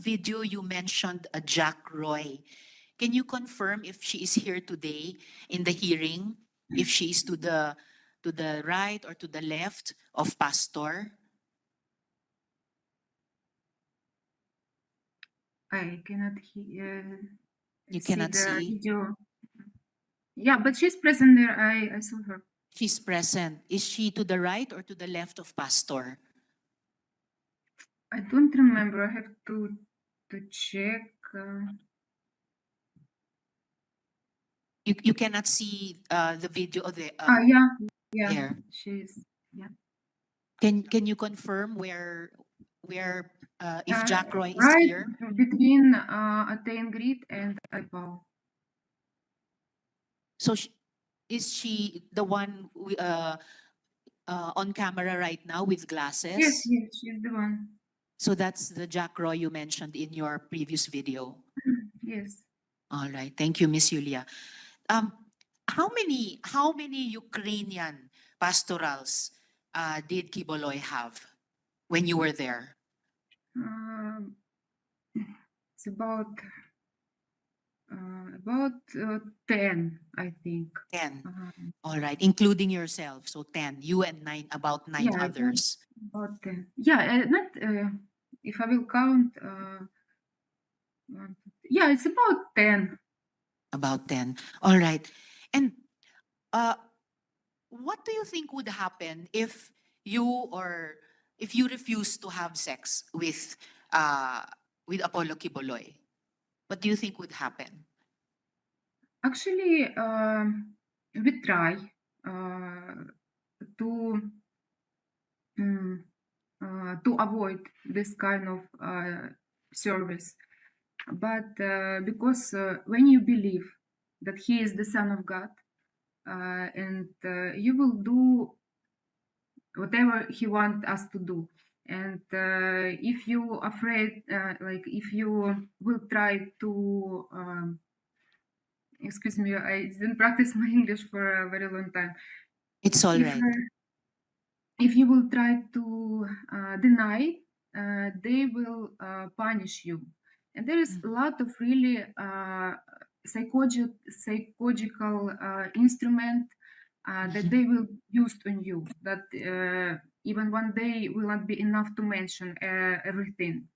video you mentioned a Jack Roy. Can you confirm if she is here today in the hearing? If she is to the right or to the left of Pastor? I cannot hear. You cannot the see? video. Yeah, but she's present there. I saw her. She's present. Is she to the right or to the left of Pastor? I don't remember. I have to check. You cannot see the video of the yeah, here. she's yeah. Can you confirm where if Jack Roy is Right here? between Attain Grid and Apollo. So is she the one on camera right now with glasses? Yes, she's the one. So that's the Jack Roy you mentioned in your previous video. Yes. All right. Thank you, Miss Yuliya. How many Ukrainian pastorals did Quiboloy have when you were there? It's about 10, I think. 10. All right, including yourself. So 10. You and about nine Yeah, others. about 10. Yeah, not if I will count. Yeah, it's about 10. About 10. All right. And what do you think would happen if you refuse to have sex with Apollo Quiboloy? What do you think would happen? Actually, we try to avoid this kind of service, but because when you believe that he is the Son of God, and you will do whatever he wants us to do. And if you afraid, like if you will try to, excuse me, I didn't practice my English for a very long time. It's all right. If you will try to deny, they will punish you. And there is a lot of really psychological instrument that they will use on you, that even one day will not be enough to mention everything.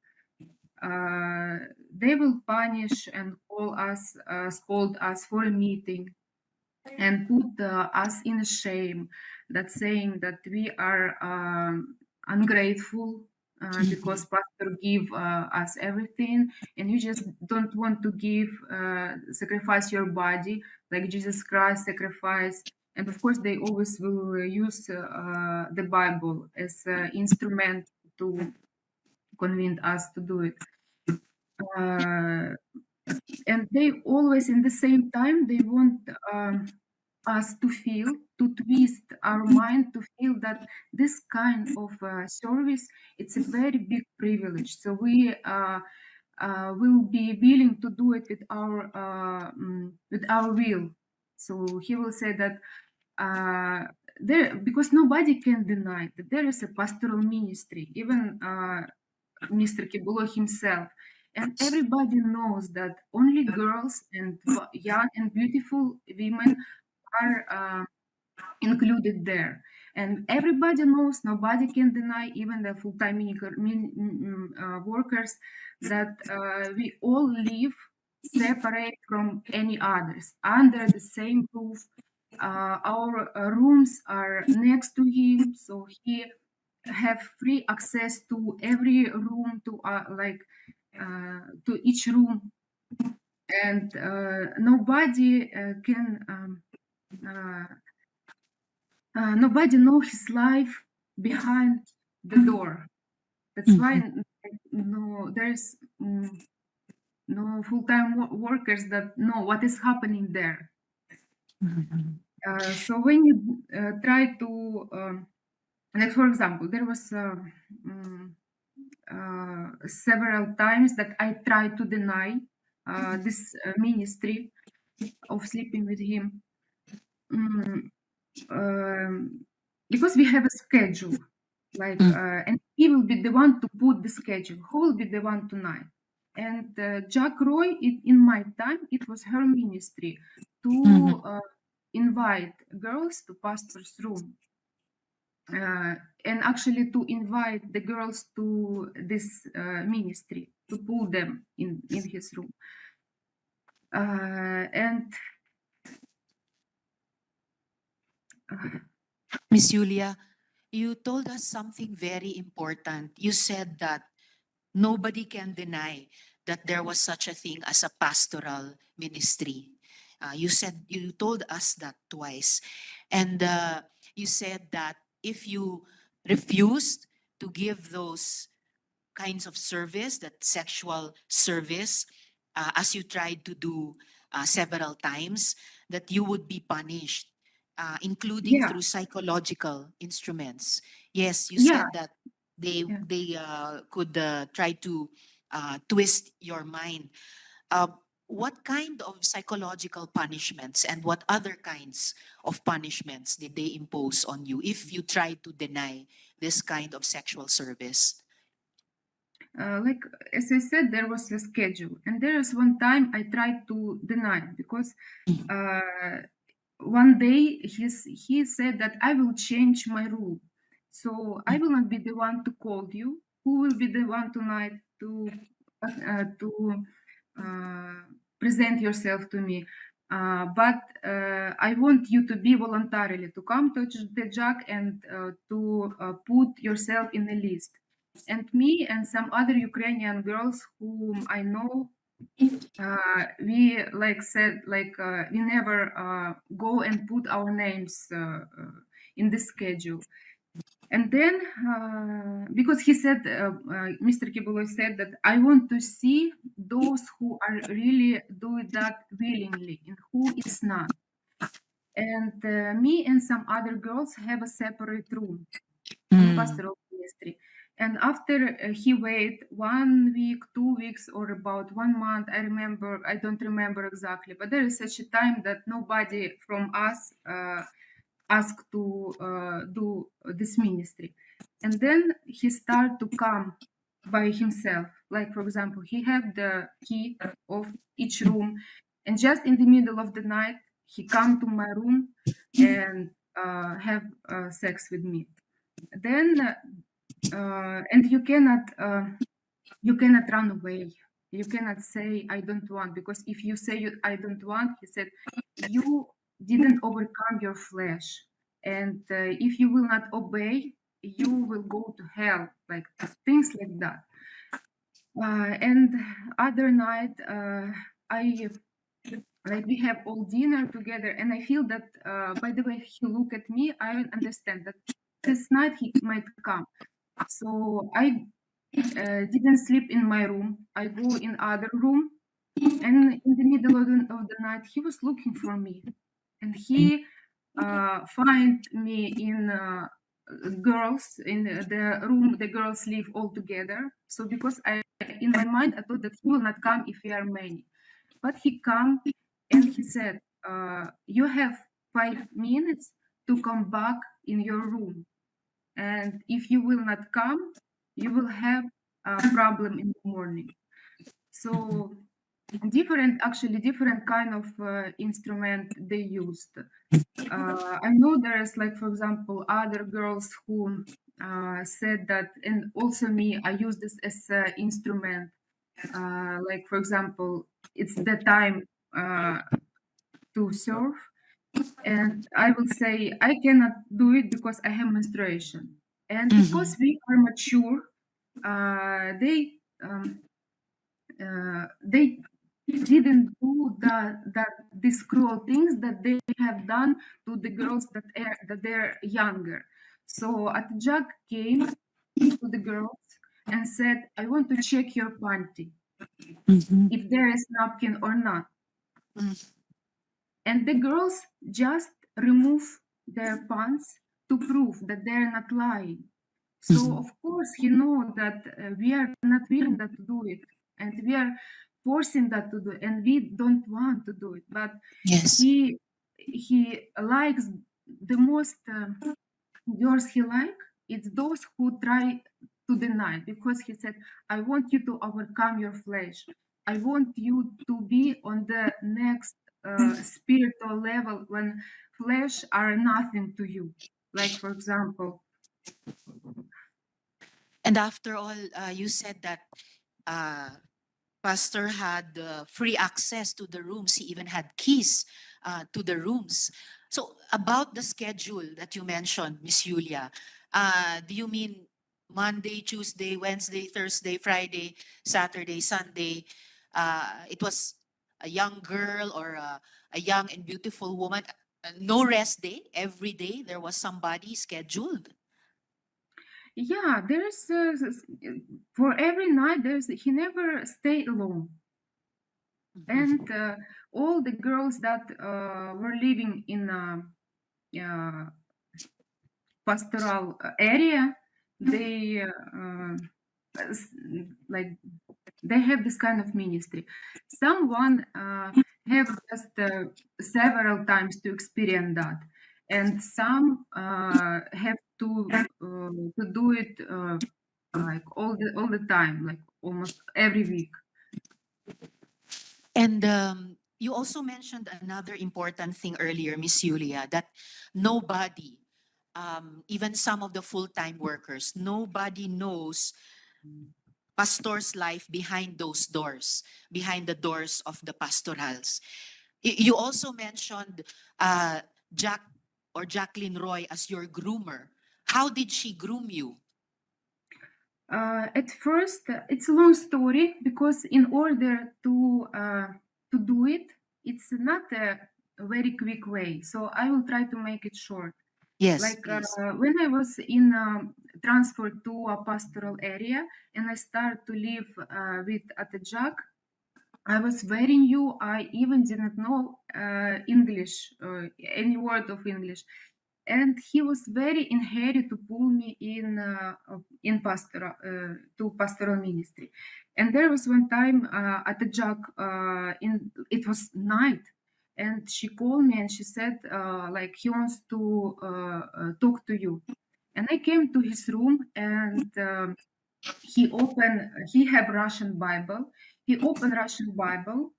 They will punish and call us, scold us for a meeting, and put us in shame, that saying that we are ungrateful because pastor give us everything, and you just don't want to give, sacrifice your body like Jesus Christ sacrificed. And of course they always will use the Bible as an instrument to convince us to do it. And they always, in the same time, they want us to feel, to twist our mind to feel that this kind of service, it's a very big privilege. So we will be willing to do it with our will. So he will say that there, because nobody can deny that there is a pastoral ministry, even Mr. Quiboloy himself. And everybody knows that only girls and young and beautiful women are included there. And everybody knows, nobody can deny, even the full-time workers, that we all live separate from any others, under the same roof. Our rooms are next to him, so he have free access to every room, to to each room, and nobody can nobody know his life behind the door. That's why there's no full-time workers that know what is happening there. So when you try to like, for example, there was several times that I tried to deny this ministry of sleeping with him, because we have a schedule, like, and he will be the one to put the schedule. Who will be the one tonight? And Jack Roy, in my time, it was her ministry to invite girls to pastor's room. And actually to invite the girls to this ministry, to pull them in his room. And Miss Yuliya, you told us something very important. You said that nobody can deny that there was such a thing as a pastoral ministry. You told us that twice. And you said that if you refused to give those kinds of service, that sexual service, as you tried to do several times, that you would be punished, including yeah, through psychological instruments. Yes, you yeah, said that they yeah. they could try to twist your mind. Uh, what kind of psychological punishments and what other kinds of punishments did they impose on you if you tried to deny this kind of sexual service? Like as I said, there was a schedule, and there is one time I tried to deny because uh, one day he said that I will change my rule, so I will not be the one to call you. Who will be the one tonight to uh, present yourself to me? But I want you to be voluntarily to come to the JAC and to put yourself in the list. And me and some other Ukrainian girls whom I know, we like said we never go and put our names in the schedule. And then because he said Mr. Quiboloy said that I want to see those who are really doing that willingly and who is not. And me and some other girls have a separate room on Mm. pastoral ministry. And after he wait 1 week, 2 weeks, or about 1 month, I don't remember exactly, but there is such a time that nobody from us asked to do this ministry. And then he started to come by himself. Like, for example, he had the key of each room, and just in the middle of the night, he come to my room and have sex with me. Then and you cannot run away. You cannot say I don't want, because if you say I don't want, he said you didn't overcome your flesh, and if you will not obey, you will go to hell, like things like that. And other night, I like we have all dinner together, and I feel that by the way he look at me, I understand that this night he might come. So I didn't sleep in my room. I go in other room, and in the middle of the night, he was looking for me, and he find me in girls in the room. The girls live all together. So because in my mind, I thought that he will not come if we are many, but he come and he said, "You have 5 minutes to come back in your room, and if you will not come, you will have a problem in the morning." So different kind of instrument they used. I know there's like, for example, other girls who said that, and also me, I use this as an instrument. Like, for example, it's the time to serve, and I will say I cannot do it because I have menstruation, and because Mhm. we are mature, they didn't do that these cruel things that they have done to the girls that they're younger. So Atijak came to the girls and said, "I want to check your panty Mhm. if there is napkin or not." Mm. And the girls just remove their pants to prove that they're not lying. So Mhm. of course he know that we are not willing that to do it, and we are forcing that to do, and we don't want to do it. But Yes. he likes the most girls he like. It's those who try. to the night, because he said, I want you to overcome your flesh. I want you to be on the next spiritual level when flesh are nothing to you. Like, for example, And after all, you said that Pastor had free access to the rooms. He even had keys to the rooms. So about the schedule that you mentioned, Miss Yulia, do you mean Monday, Tuesday, Wednesday, Thursday, Friday, Saturday, Sunday? It was a young girl or a young and beautiful woman. No rest day. Every day there was somebody scheduled. yeah, there's for every night he never stay alone. And all the girls that were living in uh, pastoral area, they s- like they have this kind of ministry. Someone have just several times to experience that, and some have to do it like all the time, like almost every week. And you also mentioned another important thing earlier, Miss Yulia, that nobody, even some of the full-time workers, nobody knows pastor's life behind those doors, behind the doors of the pastorals. You also mentioned Jack or Jacqueline Roy as your groomer. How did she groom you? At first, it's a long story, because in order to do it, it's not a very quick way. So I will try to make it short. Yes, Like please. when I was in transferred to a pastoral area and I started to live with Atajak, I was very new. I even didn't know English, any word of English, and he was very in hurry to pull me in pastoral to pastoral ministry. And there was one time at the jug in it was night, and she called me and she said like he wants to talk to you. And I came to his room, and he have Russian Bible. He opened Russian Bible,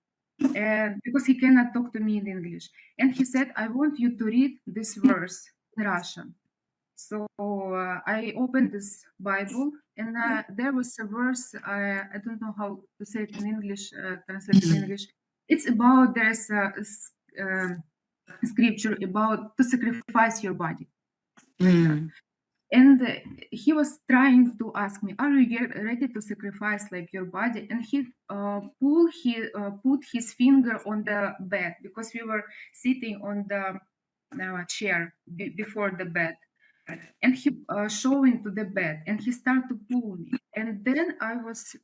and because he cannot talk to me in English, and he said, I want you to read this verse in Russian. So I opened this Bible, and there was a verse. I don't know how to say it in English, translate in Mm, English. It's about there's scripture about to sacrifice your body, like that. mm, And he was trying to ask me, are you ready to sacrifice like your body? And he put his finger on the bed, because we were sitting on the chair before the bed, and he showing to the bed, and he started to pull me. And then I was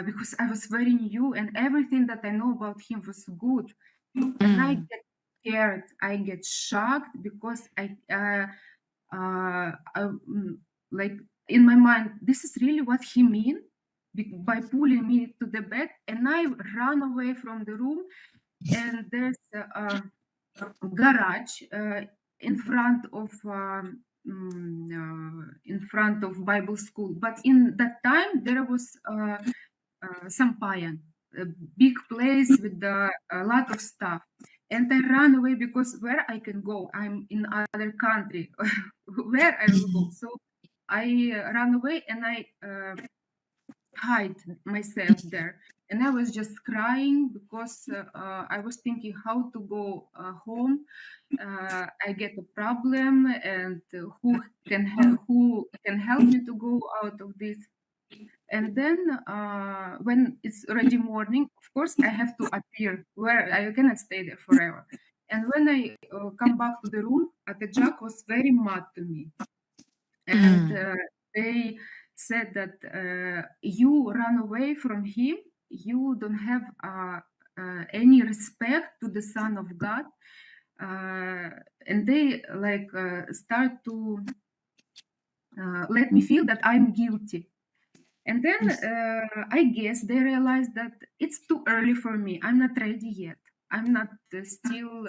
because I was very new and everything that I know about him was good, and I mm, get scared, I get shocked, because like in my mind, this is really what he mean by pulling me to the bed. And I run away from the room, and there's a garage in front of Bible school. But in that time, there was Sampayan, a big place with a lot of stuff. And I ran away, because where I can go? I'm in other country. Where I will go? mm, So I ran away, and I hide myself there. And I was just crying, because I was thinking how to go home. I get a problem, and who can help me to go out of this? And then when it's already morning, of course, I have to appear where I cannot stay there forever. And when I come back to the room, the Jack was very mad to me, and mm, they said that you run away from him, you don't have any respect to the Son of God, and they like start to let me feel that I'm guilty. And then I guess they realized that it's too early for me. I'm not ready yet. I'm not still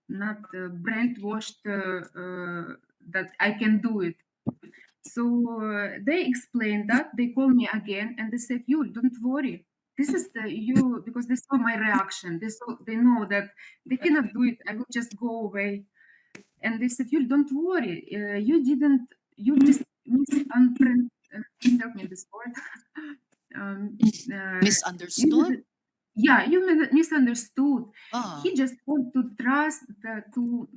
not brainwashed that I can do it. So they explained that. They called me again and they said, "You don't worry. This is the you because they saw my reaction. They know that they cannot do it. I will just go away." And they said, "You don't worry. You didn't. You help me this word. um, you Misunderstood? didn't, yeah, you misunderstood. Oh, He just want to trust to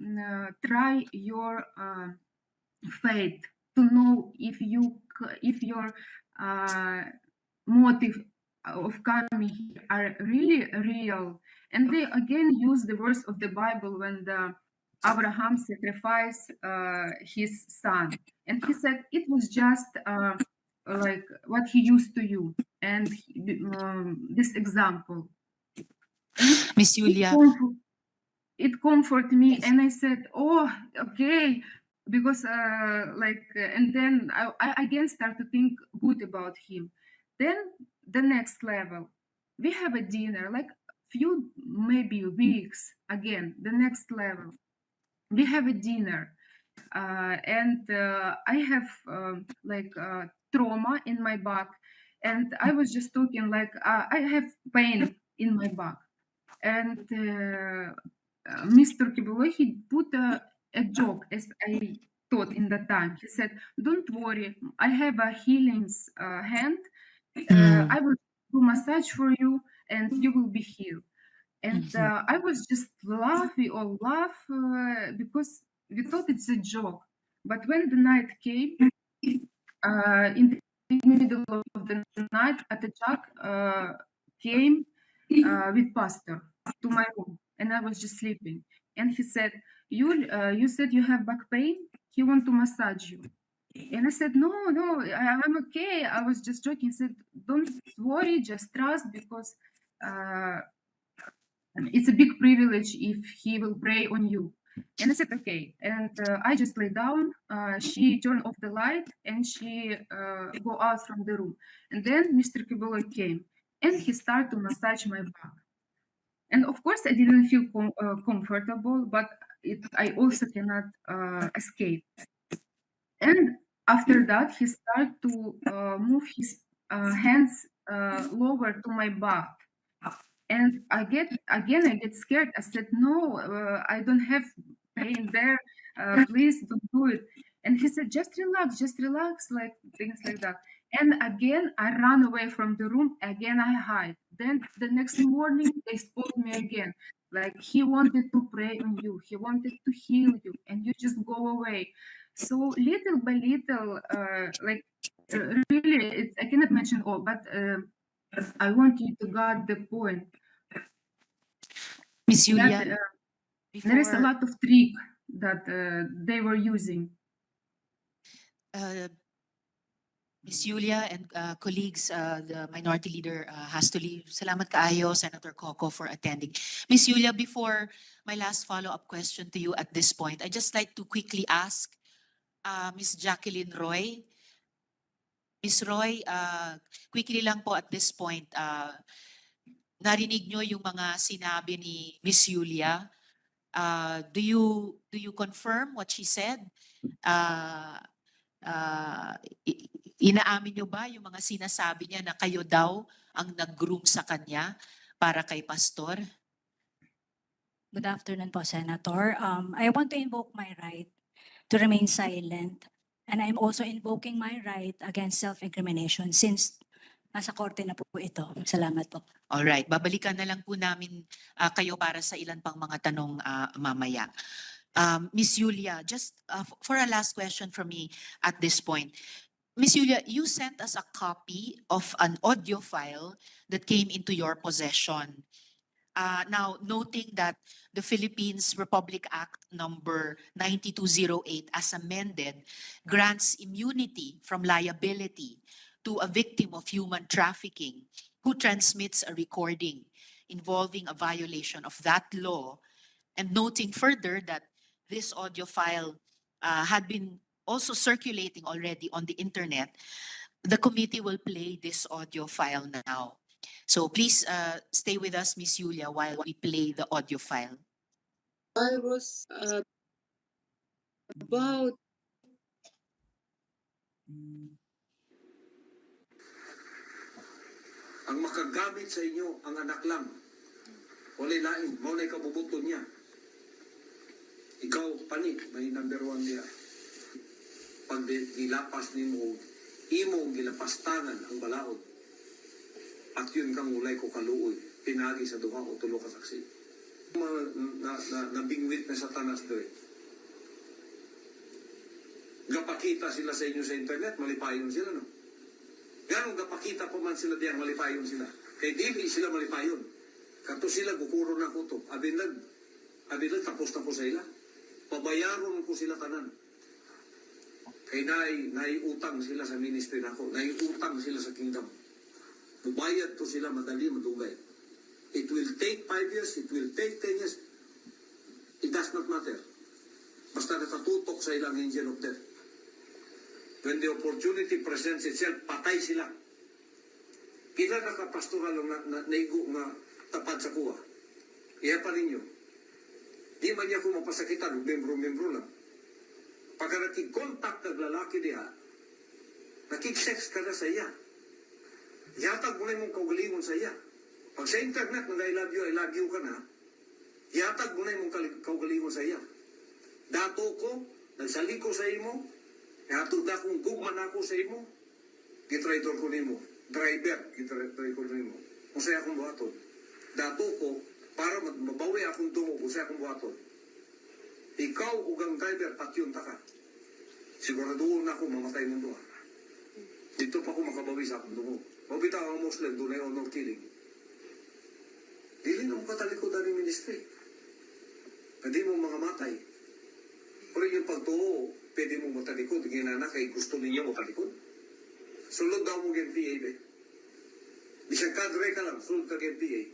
try your faith to know if your uh, motive of coming here are really real. And they again use the verse of the Bible when the Abraham sacrificed his son, and he said it was just like what he used to you, and this example, and Miss it Yulia, comfort, it comforted me, yes. and I said, "Oh, okay," because and then I again start to think good about him. Then the next level, we have a dinner, like few maybe weeks again. The next level, we have a dinner, and I have trauma in my back, and I was just talking like I have pain in my back, and Mr. Quiboloy, he put a joke, as I thought in that time. He said, "Don't worry, I have a healing's hand. Mm, I will do massage for you, and you will be healed." And mhm, I was just we all laugh because we thought it's a joke. But when the night came, in the middle of the night, Atachak came with pastor to my room, and I was just sleeping. And he said, you said you have back pain. He want to massage you." And I said, "No, no, I'm okay. I was just joking." He said, "Don't worry, just trust because uh, it's a big privilege if he will pray on you." And I said, "Okay." And I just lay down. She turned off the light and she go out from the room. And then Mr. Kibolo came and he started to massage my back. And of course, I didn't feel comfortable, but I also cannot escape. And after that, he started to move his hands lower to my back. And I get scared. I said, "No, I don't have pain there. Please don't do it." And he said, just relax, like things like that. And again, I ran away from the room. Again, I hide. Then the next morning, they spoke me again. Like he wanted to pray on you. He wanted to heal you, and you just go away. So little by little, really, I cannot mention all, but I want you to get the point Miss that Yulia, there is a before lot of trick that they were using. uh, Miss Yulia and colleagues, the minority leader has to leave. Salamat kaayo, Senator Coco, for attending. Miss Yulia, before my last follow-up question to you at this point, I'd just like to quickly ask Miss Jacqueline Roy. Miss Roy, quickly lang po at this point, narinig nyo yung mga sinabi ni Miss Yulia. Do you confirm what she said? Uh, uh, inaamin nyo ba yung mga sinasabi niya na kayo daw ang nag-groom sa kanya para kay pastor? Good afternoon po, Senator. I want to invoke my right to remain silent. And I'm also invoking my right against self-incrimination since nasa korte na po ito. Salamat po. Alright, babalikan na lang po namin kayo para sa ilan pang mga tanong mamaya. Miss Yulia, just for a last question from me at this point. Miss Yulia, you sent us a copy of an audio file that came into your possession. Now, noting that the Philippines Republic Act number 9208 as amended grants immunity from liability to a victim of human trafficking who transmits a recording involving a violation of that law, and noting further that this audio file had been also circulating already on the internet, the committee will play this audio file now. So please stay with us, Miss Yulia, while we play the audio file. I was about Ang makagamit sa inyo, ang anak lang. Walay lain, maunay kabubuton niya. Ikaw, pani, may number 1 niya. Pag gilapas ni mo, imong gilapastangan ang balaod. At yun kang ulay ko kaluoy, pinagi sa duha o tulo ka saksi. Nabingwit na satanas doon. Gapakita sila sa inyo sa internet, malipayon sila, no? Ganong gapakita pa man sila diyan, malipayon sila. Kay dili sila malipayon. Kato sila, gukuro na ko to. Abilag, tapos na ko sa ila. Pabayaron ko sila tanan. Kay naiutang sila sa ministry nako, naiutang sila sa kingdom. Bubayad to sila madali, madugay. It will take 5 years, it will take 10 years. It does not matter. Basta nakatutok sa ilang angel of death. When the opportunity presents itself, patay sila. Pila nakapastoral na naigo nga tapad sa kuha. Iya pa ninyo. Di man niya ko mapasakitan, membro-membro lang. Pagka nakik-contact ng lalaki diha, nakik-sex ka na sa iya. Yatag mo na mong kaugalingon sa iya. Pag sa internet, nag I love you ka na, yatag mo na mong kaugalingon sa iya. Dato ko, nagsaliko sa imo, yatag na kung gugman ako sa imo, gitraidor ko nimo. Driver, gitraidor ko nimo. Kung sa'yo akong buhaton. Dato ko, para mabawi akong tungo kung sa'yo akong buhaton. Ikaw ugang driver, patyon ta ka. Siguraduhin na ako mamatay mo doon. Dito pa ako makabawi sa akong tungo. Mabitaw ang Muslim, doon ay honor killing. Dili na mo katalikod ang ministry. Pwede mo mga matay. Pero yung pagtuo, pwede mo matalikod. Ginana kay gusto ninyo matalikod. Sulod daw mo GNPA, be. Bisang kadre ka lang, sulod ka GNPA.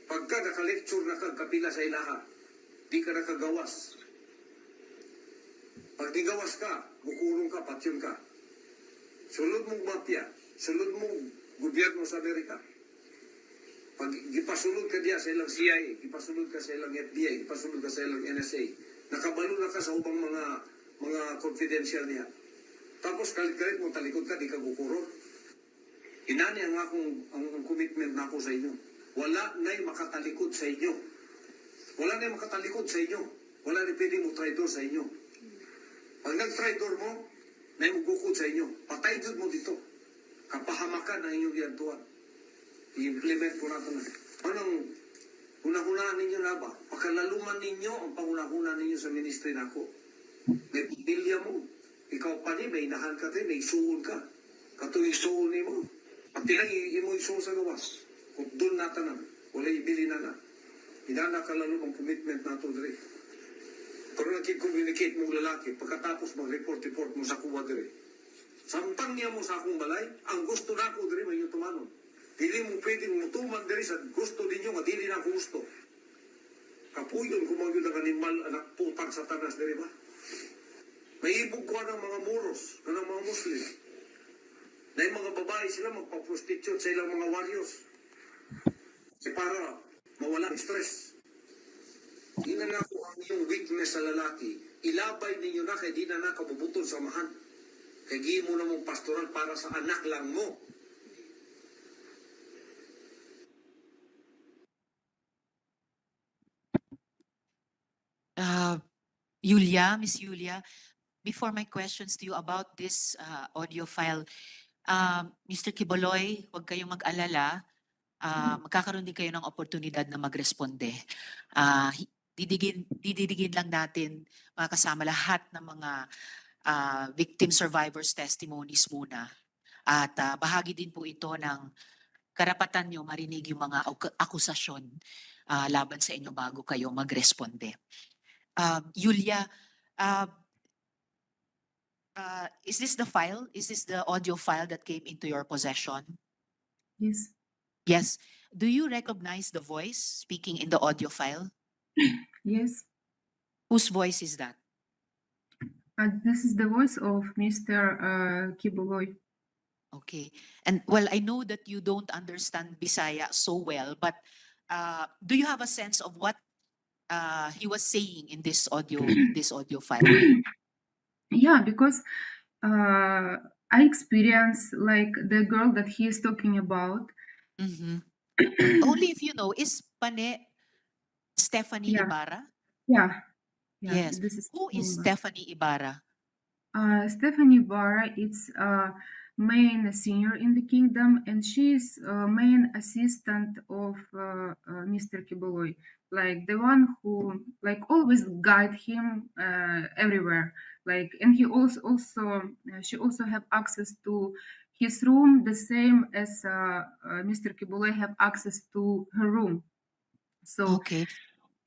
Pagka naka-lecture na kapila sa ilaha, di ka nakagawas. Pag digawas ka, bukurong ka, patyon ka. Sulod mong mafia, sulod mong gobyerno sa Amerika. Pag ipasulod ka diya sa ilang CIA, ipasulod ka sa ilang FBI, ipasulod ka sa ilang NSA, nakabalo na ka sa ubang mga confidential niya. Tapos kalit-kalit mo talikod ka, di ka gukurong. Inani ang commitment na ako sa inyo. Wala na'y makatalikod sa inyo. Wala na'y makatalikod sa inyo. Wala na'y pwede mo traidor sa inyo. Pag nag-traidor mo, na'y magukod sa inyo. Patay jud mo dito. Kapahamakan ang inyong iyantuan. I-implement po natin na. Anong hunahunaan ninyo na ba? Pakalaluman ninyo ang pangunahunaan ninyo sa ministry na ako. May pamilya mo. Ikaw pa ni, may inahan ka tayo, may isuon ka. Katuwing isuon ni mo. Pati lang mo isuon sa gawas. Kung doon natanan, wala ibili na na. Hinanakalalo ang commitment nato dre. Pero nagkik-communicate mong lalaki, pagkatapos mag-report mo sa kuwa dre. Sampang niya mo sa akong balay, ang gusto na ako dre, may tumanon. Dili mo pwedeng mutuman dre sa gusto ninyo, nga dili na ako gusto. Kapuyon kumagyo na kanimal, anak putang satanas dre ba? May ibog ko ng mga moros, ng mga Muslim. Na yung mga babae sila magpa-prostitute sa ilang mga warriors. Para mawala ng stress. Ina na po ang iyong weakness sa lalaki. Ilabay ninyo na kay di na nakabubutol sa mahan. Kaya gihin mo na mong pastoral para sa anak lang mo. Miss Yuliya, before my questions to you about this audio file, Mr. Quiboloy, huwag kayong mag-alala. Magkakaroon din kayo ng oportunidad na magresponde. Didigin lang natin mga kasama lahat ng mga victim survivors testimonies muna. At bahagi din po ito ng karapatan nyo marinig yung mga akusasyon laban sa inyo bago kayo magresponde. Yuliya, is this the file? Is this the audio file that came into your possession? Yes. Yes. Do you recognize the voice speaking in the audio file? Yes. Whose voice is that? This is the voice of Mr. Quiboloy. Okay. And well, I know that you don't understand Bisaya so well, but do you have a sense of what he was saying in this audio file? Yeah, because I experience like the girl that he is talking about. Mhm. Only if you know, is Pane Stephanie Yeah, Ibarra? yeah, yeah. Yes. This is Who is Bomba. Stephanie Ibarra? Stephanie Barra is main senior in the kingdom, and she's main assistant of Mr. Quiboloy, like the one who like always guide him everywhere. Like, and he also she also have access to his room the same as Mr. Quiboloy have access to her room. So Okay.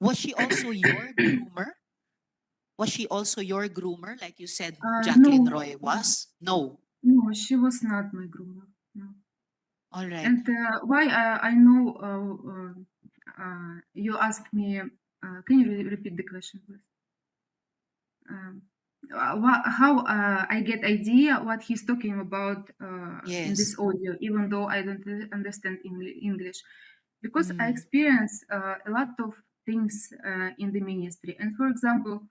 Was she also your groomer? Was she also your groomer, like you said Jacqueline no, Roy was? No. no, she was not my groomer. No. All right. And why I know you asked me, can you repeat the question, please? Um, how I get idea what he's talking about in this Yes. audio, even though I don't understand English, because I Mm. experience a lot of things in the ministry. And for example,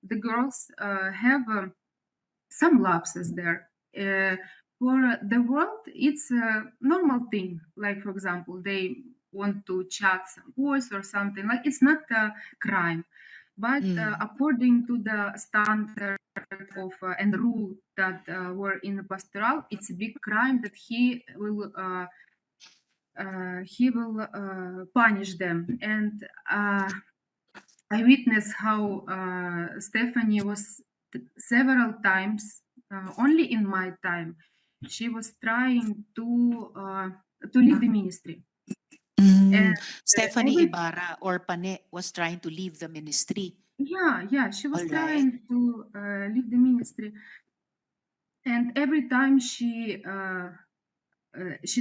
the girls have some lapses there. For the world, it's a normal thing. Like, for example, they want to chat some boys or something. Like, it's not a crime. But Mm. according to the standard of and rule that were in the pastoral, it's a big crime that he will punish them. And I witnessed how Stephanie was several times, only in my time, she was trying to leave the ministry. And Mm. Stephanie every Ibarra or Pane was trying to leave the ministry. yeah, she was All right. trying to leave the ministry, and every time she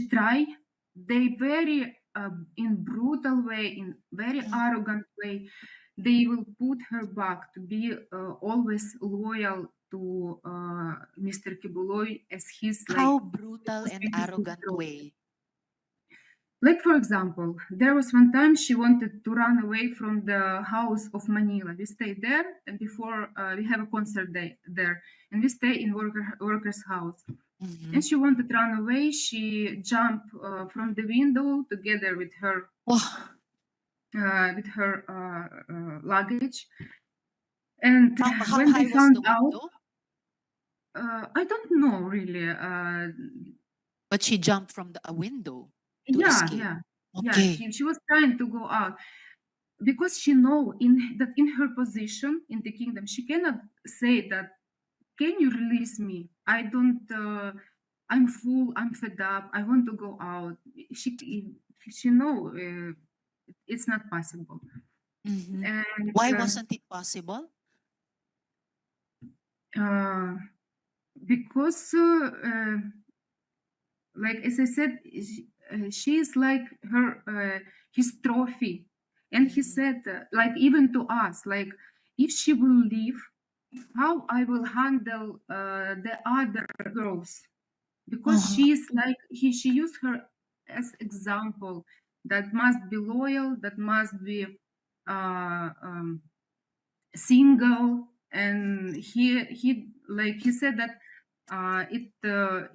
try, they very in brutal way, in very Mm. arrogant way, they will put her back to be always loyal to Mr. Quiboloy as his like How brutal and spiritual arrogant throne. way. Like, for example, there was one time she wanted to run away from the house of Manila. We stayed there, and before we have a concert day there, and we stay in worker's house. Mhm. And she wanted to run away. She jumped from the window together with her Oh, luggage. And how when they high was found the out, window? I don't know really. But she jumped from a window to Yeah, escape. yeah, yeah. Okay. She was trying to go out because she know in that in her position in the kingdom she cannot say that. Can you release me? I don't. I'm full. I'm fed up. I want to go out. She know it's not possible. Mhm. And Why wasn't it possible? uh, because like as I said, she is like her his trophy. And he Mhm. said like even to us, like if she will leave, how I will handle the other girls, because Uh-huh. she's like she used her as example that must be loyal, that must be uh, um, single. And he like he said that it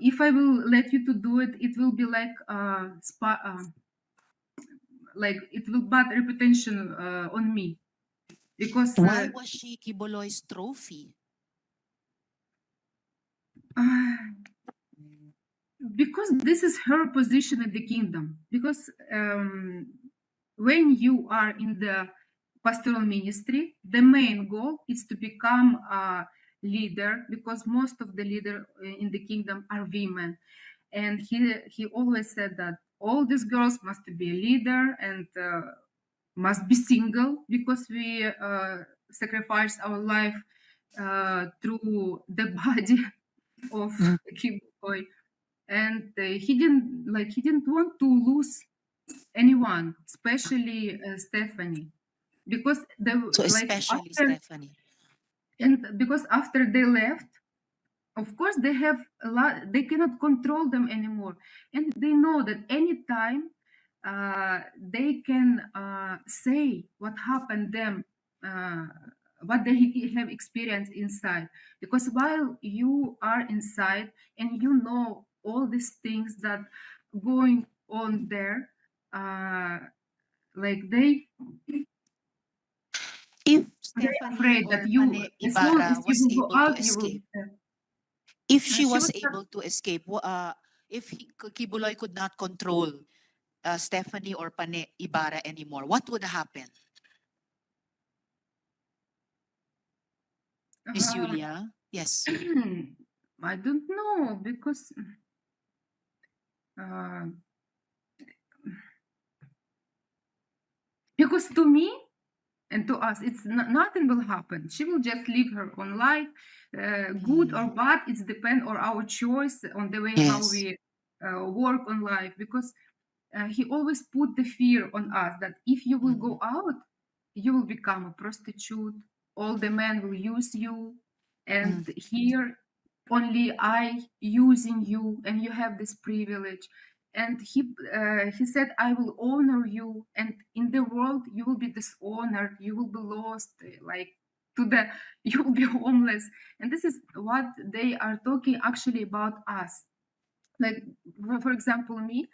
if I will let you to do it, it will be like like it will bad reputation on me, because Why was she Kiboloy's trophy? uh, Mm. because this is her position in the kingdom. Because when you are in the pastoral ministry, the main goal is to become a leader, because most of the leader in the kingdom are women. And he always said that all these girls must be a leader and must be single, because we sacrifice our life through the body of Mm. King Boy. And he didn't want to lose anyone, especially Stephanie, because they So like especially after Stephanie. and because after they left, of course they have a lot, they cannot control them anymore, and they know that anytime they can say what happened them uh, what they have experienced inside. Because while you are inside and you know all these things that going on there, like If they're Stephanie afraid that or you, Pane as long Ibarra as you was will go able to out, you will. escape, if she She was was able to escape, if Quiboloy could not control Stephanie or Pane Ibarra anymore, what would happen? Miss uh, Yulia? Yes. I don't know uh, because to me and to us, it's nothing will happen. She will just live her own life, good or bad. It's depend on our choice on the way how Yes. we work on life. Because he always put the fear on us that if you will go out, you will become a prostitute. All the men will use you, and here only I using you, and you have this privilege. And he said, I will honor you, and in the world you will be dishonored, you will be lost, like to the you will be homeless. And this is what they are talking actually about us. Like for example, me,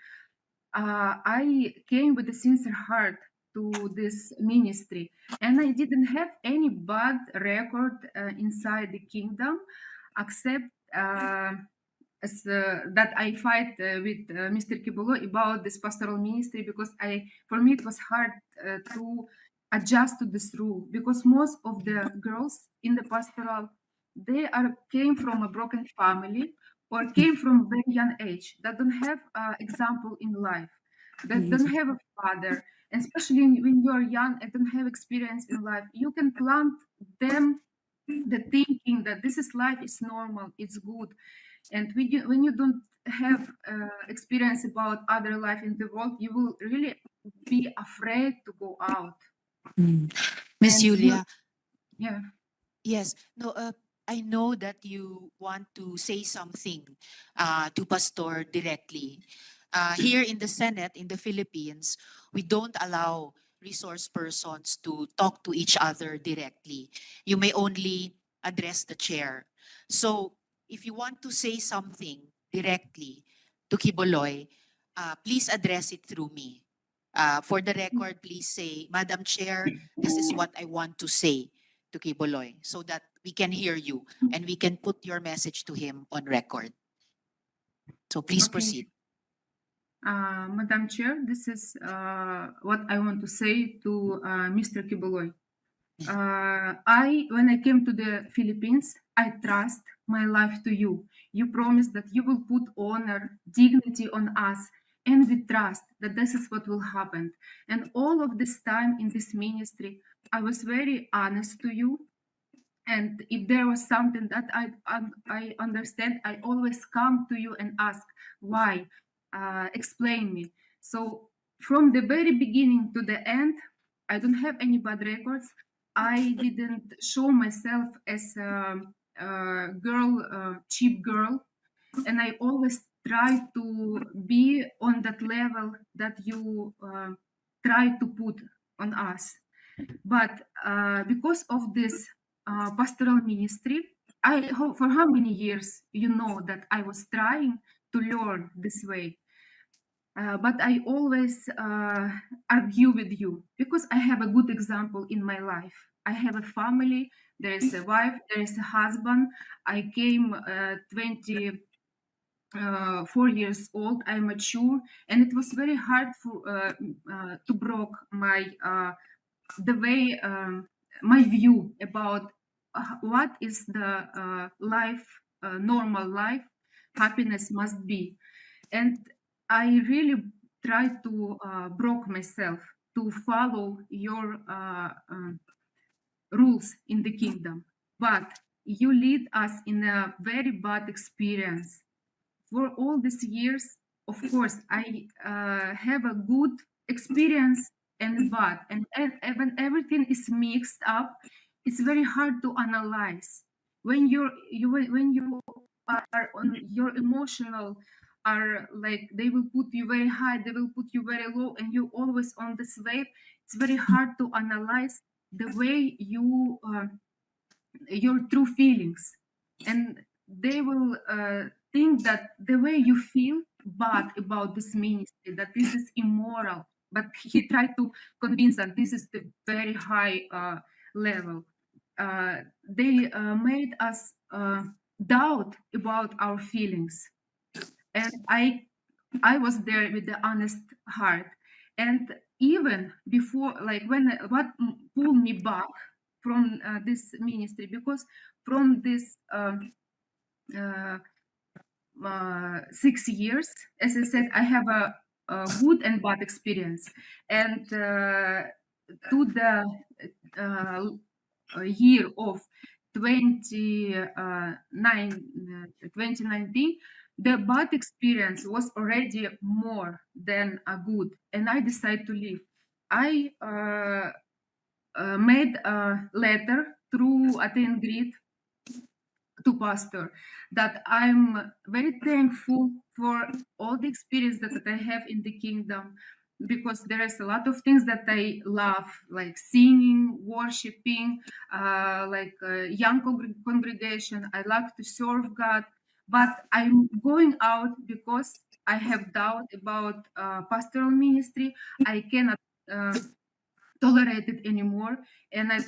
I came with a sincere heart to this ministry, and I didn't have any bad record inside the kingdom, except that I fight with Mr. Quiboloy about this pastoral ministry, because for me it was hard to adjust to this rule, because most of the girls in the pastoral, they came from a broken family or came from very young age that don't have example in life, that don't have a father, and especially when you are young and don't have experience in life, you can plant them the thinking that this is life is normal, it's good. And when you don't have experience about other life in the world, you will really be afraid to go out. Miss And Yulia, yeah. yes. No, I know that you want to say something to Pastor directly. Here in the Senate in the Philippines, we don't allow resource persons to talk to each other directly. You may only address the chair. So if you want to say something directly to Quiboloy, please address it through me. For the record, please say, Madam Chair, this is what I want to say to Quiboloy, so that we can hear you and we can put your message to him on record. So please Okay. proceed. Madam Chair, this is what I want to say to Mr. Quiboloy. When I came to the Philippines, I trust my life to you. You promised that you will put honor, dignity on us, and we trust that this is what will happen. And all of this time in this ministry, I was very honest to you. And if there was something that I understand, I always come to you and ask why. Explain me. So from the very beginning to the end, I don't have any bad records. I didn't show myself as a girl, cheap girl, and I always try to be on that level that you try to put on us. But because of this pastoral ministry, for how many years you know that I was trying to learn this way. But I always argue with you because I have a good example in my life. I have a family, there is a wife, there is a husband. I came 24 years old, I'm mature, and it was very hard to break the way my view about what is the life, normal life, happiness must be. And I really try to broke myself to follow your rules in the kingdom. But you lead us in a very bad experience. For all these years, of course, I have a good experience and bad. And when everything is mixed up, it's very hard to analyze. When you are on your emotional are like they will put you very high, they will put you very low, and you always on this wave. It's very hard to analyze the way you your true feelings, and they will think that the way you feel bad about this ministry, that this is immoral, but he tried to convince that this is the very high level. They made us doubt about our feelings, and I was there with the honest heart. And even before, like what pulled me back from this ministry, because from this 6 years, as I said, I have a good and bad experience. And to the year of 2019, the bad experience was already more than a good, and I decided to leave. I made a letter through Aten Grid to pastor that I'm very thankful for all the experience that I have in the kingdom, because there is a lot of things that I love, like singing, worshiping, young congregation. I like to serve God, but I'm going out because I have doubt about pastoral ministry. I cannot tolerate it anymore, and I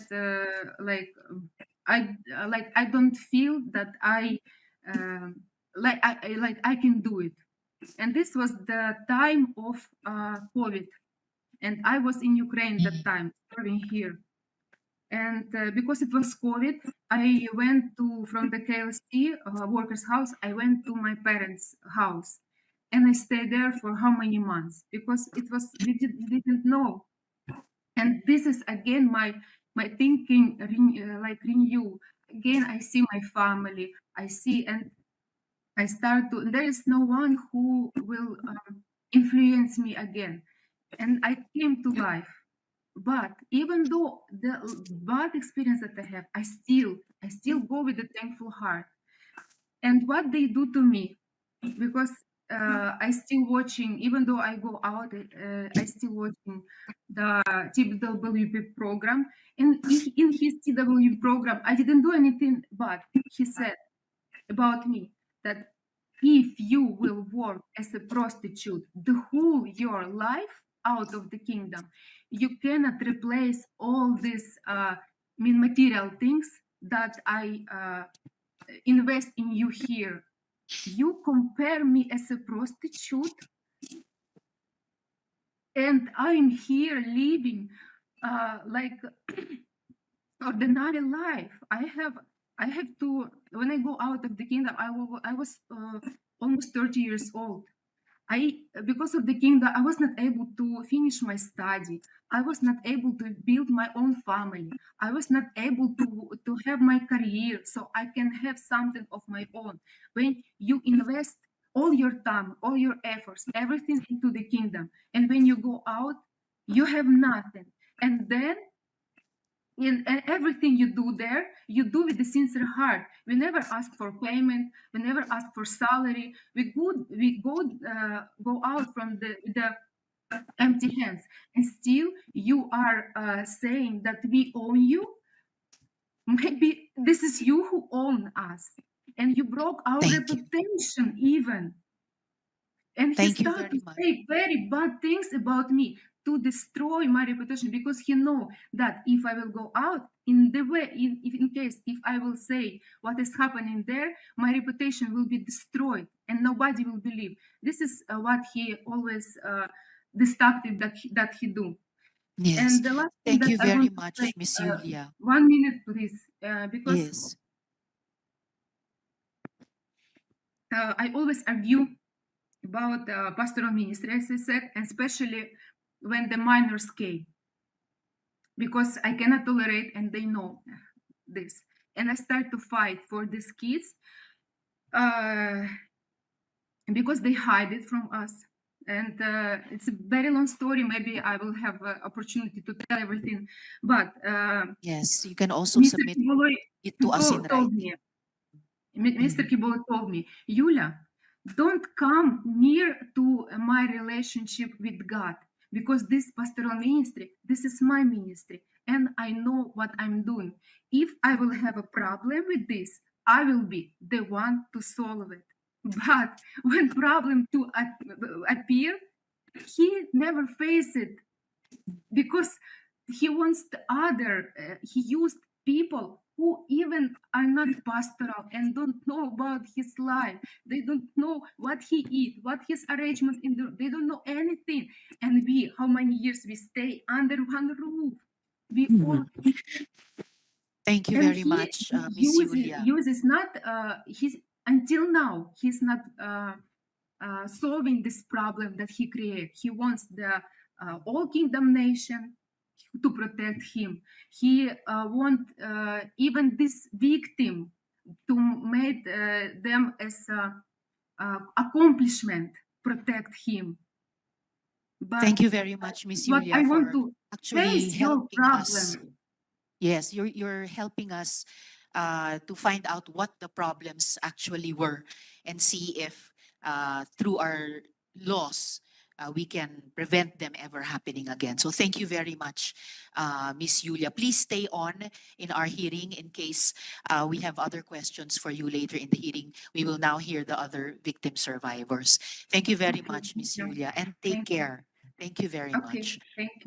don't feel that I can do it. And this was the time of COVID, and I was in Ukraine that time, serving here. And because it was COVID, I went to from the KLC workers' house. I went to my parents' house, and I stayed there for how many months? Because it was we didn't know. And this is again my thinking renew. Again, I see my family. I see, and I start to. There is no one who will influence me again, and I came to life. But even though the bad experience that I have, I still go with a thankful heart. And what they do to me, because I still watching, even though I go out, I still watching the TWP program. And in his TWP program, I didn't do anything, but he said about me that if you will work as a prostitute the whole your life out of the kingdom, you cannot replace all these material things that I invest in you here. You compare me as a prostitute, and I'm here living like ordinary life. I have to, when I go out of the kingdom, I was almost 30 years old. Because of the kingdom, I was not able to finish my study. I was not able to build my own family. I was not able to have my career so I can have something of my own. When you invest all your time, all your efforts, everything into the kingdom, and when you go out, you have nothing. And then in everything you do there, you do with a sincere heart. We never ask for payment. We never ask for salary. We go out from the empty hands, and still you are saying that we own you. Maybe this is you who own us, and you broke our Thank you. reputation even. And he Thank you started very to much. say very bad things about me to destroy my reputation, because he know that if I will go out in the way, in case if I will say what is happening there, my reputation will be destroyed and nobody will believe. This is what he always destructive that he do. Yes. And the last thing Thank that you I very want to much, say, Miss Yuliya. 1 minute, please, because Yes. I always argue about pastoral ministry, as I said, and especially when the minors came, because I cannot tolerate, and they know this. And I start to fight for these kids because they hide it from us. And it's a very long story. Maybe I will have an opportunity to tell everything. But Yes, you can also Mr. submit Quiboloy it to us in told me, writing. Mr. Quiboloy told me, Yulia, don't come near to my relationship with God, because this pastoral ministry, this is my ministry, and I know what I'm doing. If I will have a problem with this, I will be the one to solve it. But when problem to appear, he never faced it because he wants the other. He used people who even are not pastoral and don't know about his life. They don't know what he eat, what his arrangement in the. They don't know anything. And we, how many years we stay under one roof? We all. Thank you And very he much, Miss Yuliya. uses not he's until now he's not solving this problem that he created. He wants the all kingdom nation to protect him. He want even this victim to make them as accomplishment protect him. But Thank you very much, Miss what I Yuliya, want for to actually face your helping us. problem. Yes, you're helping us to find out what the problems actually were and see if through our laws we can prevent them ever happening again. So thank you very much, Miss Yuliya. Please stay on in our hearing in case we have other questions for you later in the hearing. We will now hear the other victim survivors. Thank you very Okay, much, Miss thank you. Yuliya, and take Thank you. care. Thank you very Okay, much. thank you.